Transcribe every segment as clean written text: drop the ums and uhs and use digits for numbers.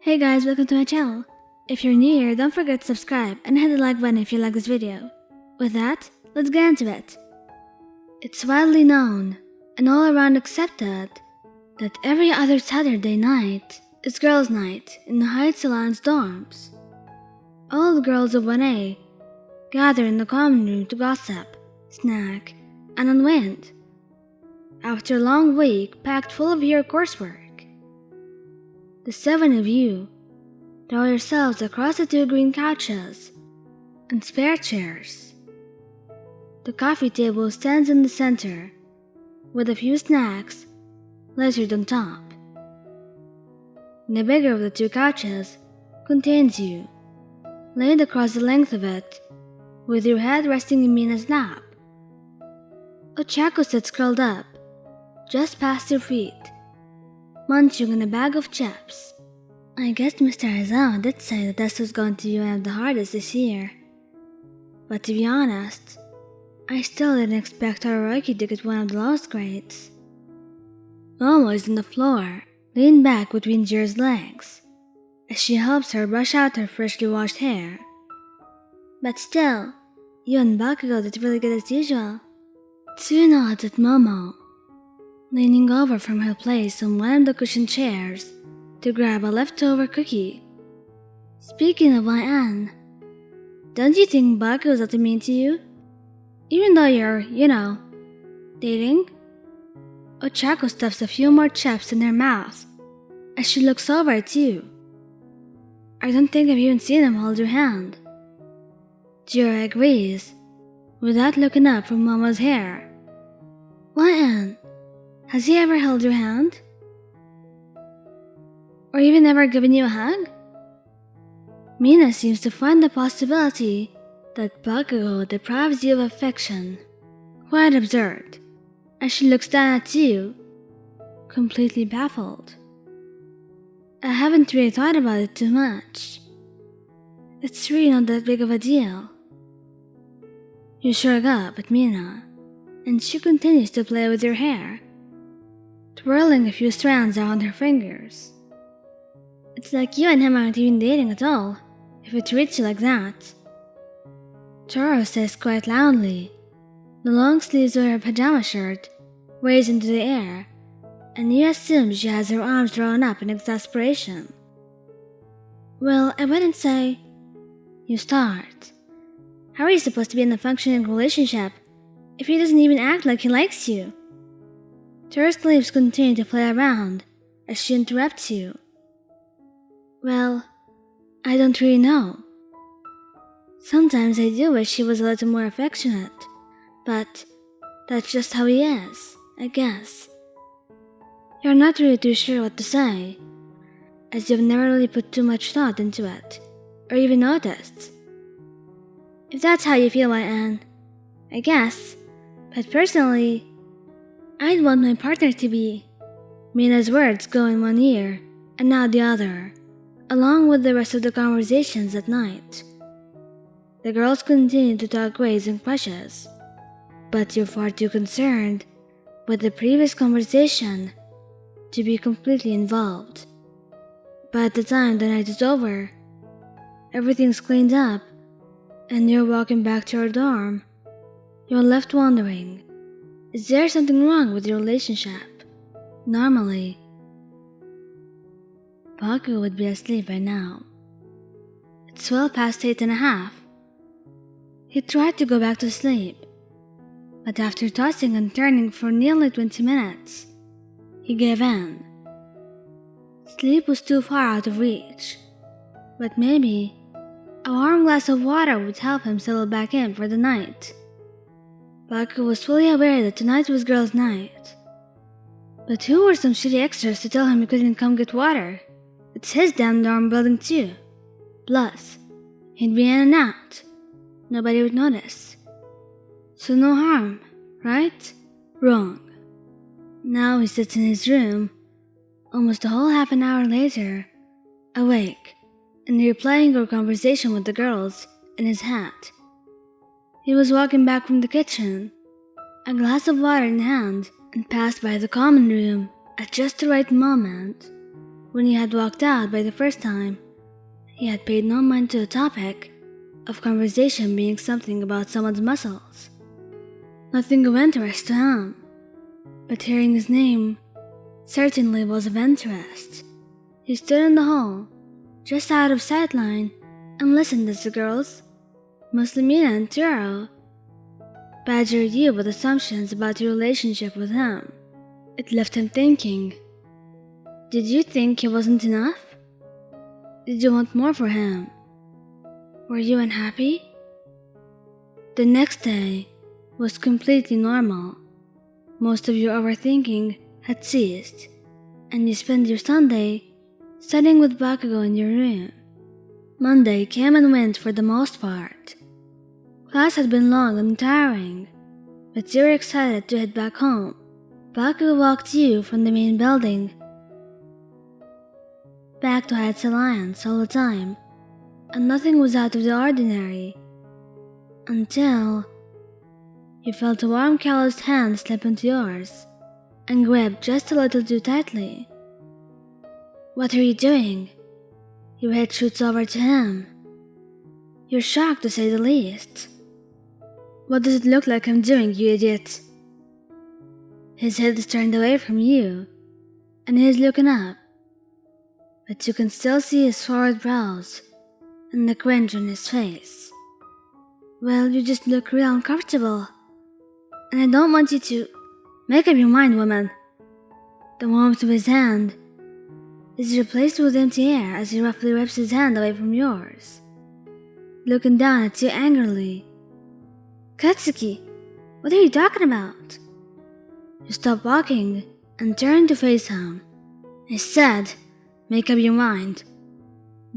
Hey guys, welcome to my channel. If you're new here, don't forget to subscribe and hit the like button if you like this video. With that, let's get into it. It's widely known and all around accepted that every other Saturday night is girls' night in the Heights Alliance dorms. All the girls of 1A gather in the common room to gossip, snack, and unwind after a long week packed full of your coursework. The 7 of you throw yourselves across the 2 green couches and spare chairs. The coffee table stands in the center, with a few snacks littered on top. The bigger of the 2 couches contains you, laid across the length of it, with your head resting in Mina's lap. Ochako sits curled up, just past your feet, munching on a bag of chips. I guess Mr. Aizawa did say that this was going to be one of the hardest this year. But to be honest, I still didn't expect Todoroki to get one of the lowest grades. Momo is on the floor, leaned back between Jiro's legs, as she helps her brush out her freshly washed hair. But still, you and Bakugou did really good as usual. Tsu nods at Momo, leaning over from her place on one of the cushioned chairs to grab a leftover cookie. Speaking of YN, don't you think Bakugou's ought to mean to you? Even though you're, dating? Ochako stuffs a few more chips in her mouth as she looks over at you. I don't think I've even seen him hold your hand. Jiro agrees, without looking up from Momo's hair. YN, has he ever held your hand? Or even ever given you a hug? Mina seems to find the possibility that Bakugou deprives you of affection quite absurd, as she looks down at you, completely baffled. I haven't really thought about it too much. It's really not that big of a deal. You shrug up at Mina, and she continues to play with your hair, twirling a few strands around her fingers. It's like you and him aren't even dating at all, if it treats you like that. Toro says quite loudly, the long sleeves of her pajama shirt raised into the air, and you assume she has her arms drawn up in exasperation. Well, I wouldn't say. You start. How are you supposed to be in a functioning relationship if he doesn't even act like he likes you? Toro's lips continue to play around as she interrupts you. Well, I don't really know. Sometimes I do wish he was a little more affectionate, but that's just how he is, I guess. You're not really too sure what to say, as you've never really put too much thought into it, or even noticed. If that's how you feel, YN, I guess, but personally, I'd want my partner to be. Mina's words go in one ear and out the other, along with the rest of the conversations at night. The girls continue to talk grades and crushes, but you're far too concerned with the previous conversation to be completely involved. By the time the night is over, everything's cleaned up, and you're walking back to your dorm. You're left wondering, is there something wrong with your relationship? Normally, Bakugou would be asleep by now. It's well past 8:30. He tried to go back to sleep, but after tossing and turning for nearly 20 minutes, he gave in. Sleep was too far out of reach, but maybe a warm glass of water would help him settle back in for the night. Bakugou was fully aware that tonight was girls' night. But who were some shitty extras to tell him he couldn't come get water? It's his damn dorm building too. Plus, he'd be in and out. Nobody would notice. So no harm, right? Wrong. Now he sits in his room, almost a whole half an hour later, awake, and replaying our conversation with the girls in his hat. He was walking back from the kitchen, a glass of water in hand, and passed by the common room at just the right moment. When he had walked out by the first time, he had paid no mind to the topic of conversation being something about someone's muscles. Nothing of interest to him, but hearing his name certainly was of interest. He stood in the hall, just out of sightline, and listened as the girls, mostly Mina and Turo, badgered you with assumptions about your relationship with him. It left him thinking. Did you think he wasn't enough? Did you want more for him? Were you unhappy? The next day was completely normal. Most of your overthinking had ceased, and you spent your Sunday studying with Bakugou in your room. Monday came and went for the most part. Class had been long and tiring, but you were excited to head back home. Bakugou walked you from the main building back to Heights Alliance all the time, and nothing was out of the ordinary, until you felt a warm calloused hand slip into yours and grab just a little too tightly. What are you doing? Your head shoots over to him. You're shocked to say the least. What does it look like I'm doing, you idiot? His head is turned away from you, and he is looking up, but you can still see his furrowed brows and the cringe on his face. Well, you just look real uncomfortable, and I don't want you to make up your mind, woman. The warmth of his hand is replaced with empty air as he roughly rips his hand away from yours, looking down at you angrily. Katsuki, what are you talking about? You stop walking and turn to face him. I said, make up your mind.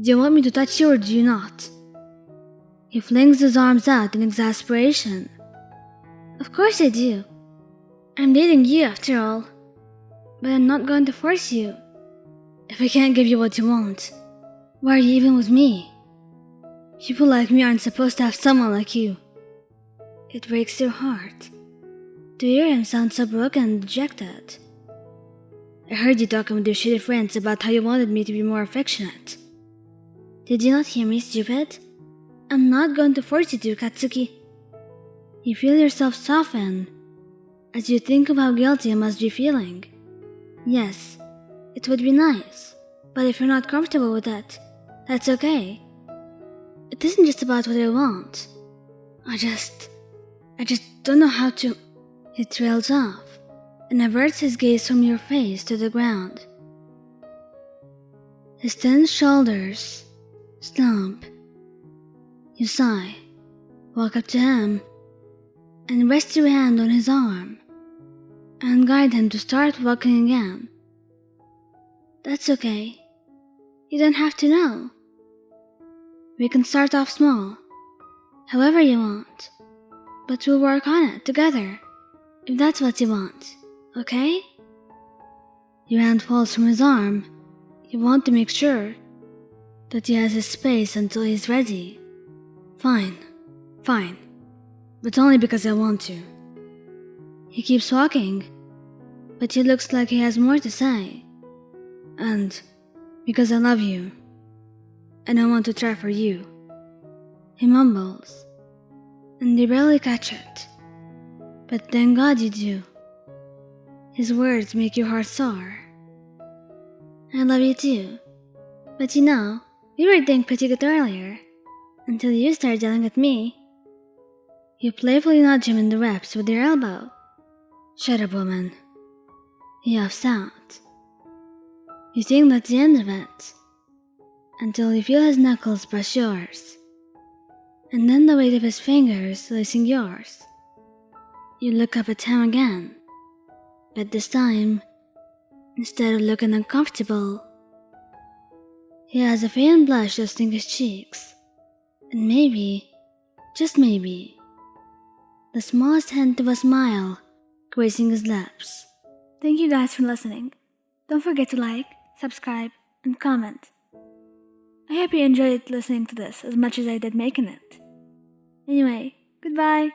Do you want me to touch you or do you not? He flings his arms out in exasperation. Of course I do. I'm dating you after all. But I'm not going to force you. If I can't give you what you want, why are you even with me? People like me aren't supposed to have someone like you. It breaks your heart to hear him sound so broken and dejected. I heard you talking with your shitty friends about how you wanted me to be more affectionate. Did you not hear me, stupid? I'm not going to force you to, Katsuki. You feel yourself soften as you think of how guilty you must be feeling. Yes, it would be nice, but if you're not comfortable with that, that's okay. It isn't just about what I want. I just don't know how to. He trails off and averts his gaze from your face to the ground. His tense shoulders slump. You sigh, walk up to him, and rest your hand on his arm, and guide him to start walking again. That's okay. You don't have to know. We can start off small, however you want, but we'll work on it together, if that's what you want, okay? Your hand falls from his arm. You want to make sure that he has his space until he's ready. Fine, but only because I want to. He keeps walking, but he looks like he has more to say. And because I love you, and I want to try for you. He mumbles, and you barely catch it. But thank God you do. His words make your heart soar. I love you too. But you know, we were doing pretty good earlier, until you started yelling at me. You playfully nudge him in the ribs with your elbow. Shut up, woman. He huffs out. You think that's the end of it, until you feel his knuckles brush yours, and then the weight of his fingers lacing yours. You look up at him again, but this time, instead of looking uncomfortable, he has a faint blush dusting his cheeks, and maybe, just maybe, the smallest hint of a smile gracing his lips. Thank you guys for listening. Don't forget to like, subscribe, and comment. I hope you enjoyed listening to this as much as I did making it. Anyway, goodbye.